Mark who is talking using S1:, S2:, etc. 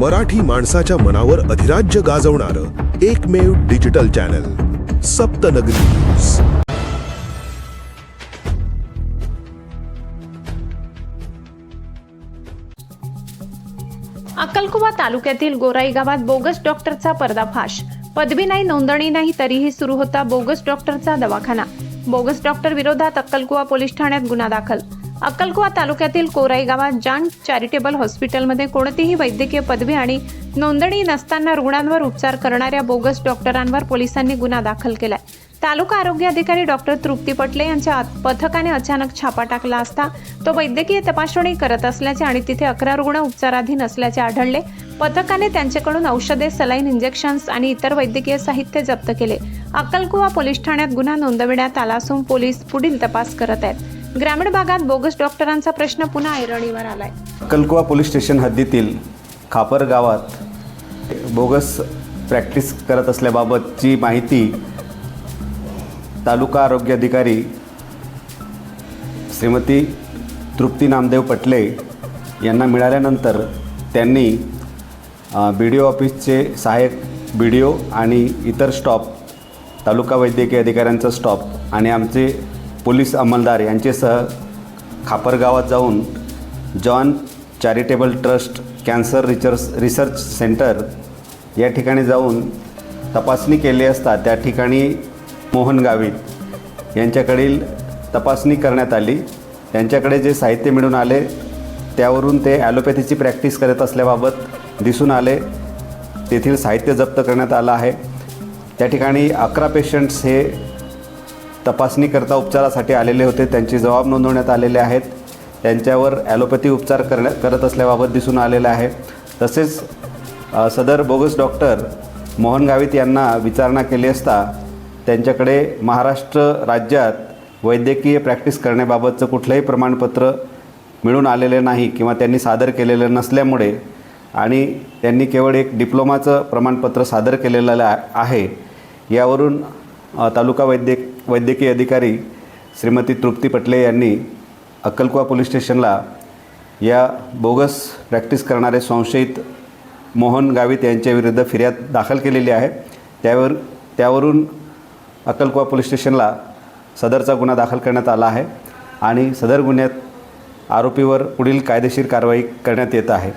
S1: मराठी माणसाच्या मनावर अधिराज्य गाजवणारं एकमेव डिजिटल चॅनल सप्तनगरी न्यूज।
S2: अक्कलकुवा तालुक्यातील गोराई गावात बोगस डॉक्टरचा पर्दाफाश। पदवी नाही, नोंदणी नाही, तरीही सुरू होता बोगस डॉक्टरचा दवाखाना। बोगस डॉक्टर विरोधात अक्कलकुवा पोलीस ठाण्यात गुन्हा दाखल। अक्कलकुवा तालुक्यातील कोराई गावात जान चॅरिटेबल हॉस्पिटलमध्ये कोणतीही वैद्यकीय पदवी आणि नोंदणी नसताना रुग्णांवर उपचार करणाऱ्या बोगस डॉक्टरांवर पोलिसांनी गुन्हा दाखल केलाय। तालुका आरोग्य अधिकारी डॉक्टर तृप्ती पटले यांच्या पथकाने अचानक छापा टाकला असता तो वैद्यकीय तपासणी करत असल्याचे आणि तिथे 11 रुग्ण उपचाराधीन असल्याचे आढळले। पथकाने त्यांच्याकडून औषधे, सलाईन, इंजेक्शन्स आणि इतर वैद्यकीय साहित्य जप्त केले। अक्कलकुवा पोलीस ठाण्यात गुन्हा नोंदविण्यात आला असून पोलीस पुढील तपास करत आहेत। ग्रामीण भागात बोगस डॉक्टरांचा प्रश्न पुन्हा ऐरणीवर आलाय।
S3: अक्कलकुवा पोलीस स्टेशन हद्दीतील खापर गावात बोगस प्रॅक्टिस करत असल्याबाबतची माहिती तालुका आरोग्य अधिकारी श्रीमती तृप्ती नामदेव पटले यांना मिळाल्यानंतर त्यांनी BDO ऑफिसचे सहाय्यक BDO आणि इतर स्टॉप, तालुका वैद्यकीय अधिकाऱ्यांचा स्टॉप आणि आमचे पोलीस अंमलदार यांचेसह खापर गावात जाऊन John charitable trust cancer research centre या ठिकाणी जाऊन तपासणी केली असता त्या ठिकाणी मोहन गावित यांच्याकडील तपासणी करण्यात आली। त्यांच्याकडे जे साहित्य मिळून आले त्यावरून ते ॲलोपॅथीची प्रॅक्टिस करत असल्याबाबत दिसून आले। तेथील साहित्य जप्त करण्यात आलं आहे। त्या ठिकाणी 11 पेशंट्स हे तपासणीकरता उपचारासाठी आलेले होते, त्यांचे जबाब नोंदवण्यात आलेले आहेत। त्यांच्यावर ॲलोपॅथी उपचार करत असल्याबाबत दिसून आलेलं आहे। तसेच सदर बोगस डॉक्टर मोहन गावित यांना विचारणा केली असता त्यांच्याकडे महाराष्ट्र राज्यात वैद्यकीय प्रॅक्टिस करण्याबाबतचं कुठलंही प्रमाणपत्र मिळून आलेले नाही किंवा त्यांनी सादर केलेलं नसल्यामुळे आणि त्यांनी केवळ एक डिप्लोमाचं प्रमाणपत्र सादर केलेलं आहे, यावरून तालुका वैद्यकीय अधिकारी श्रीमती तृप्ती पटले यांनी अक्कलकुवा पोलीस स्टेशनला या बोगस प्रॅक्टिस करणारे संशयित मोहन गावित यांच्याविरुद्ध फिर्याद दाखल केलेली आहे। त्यावरून अक्कलकुवा पोलीस स्टेशनला सदरचा गुन्हा दाखल करण्यात आला आहे आणि सदर गुन्ह्यात आरोपीवर पुढील कायदेशीर कारवाई करण्यात येत आहे।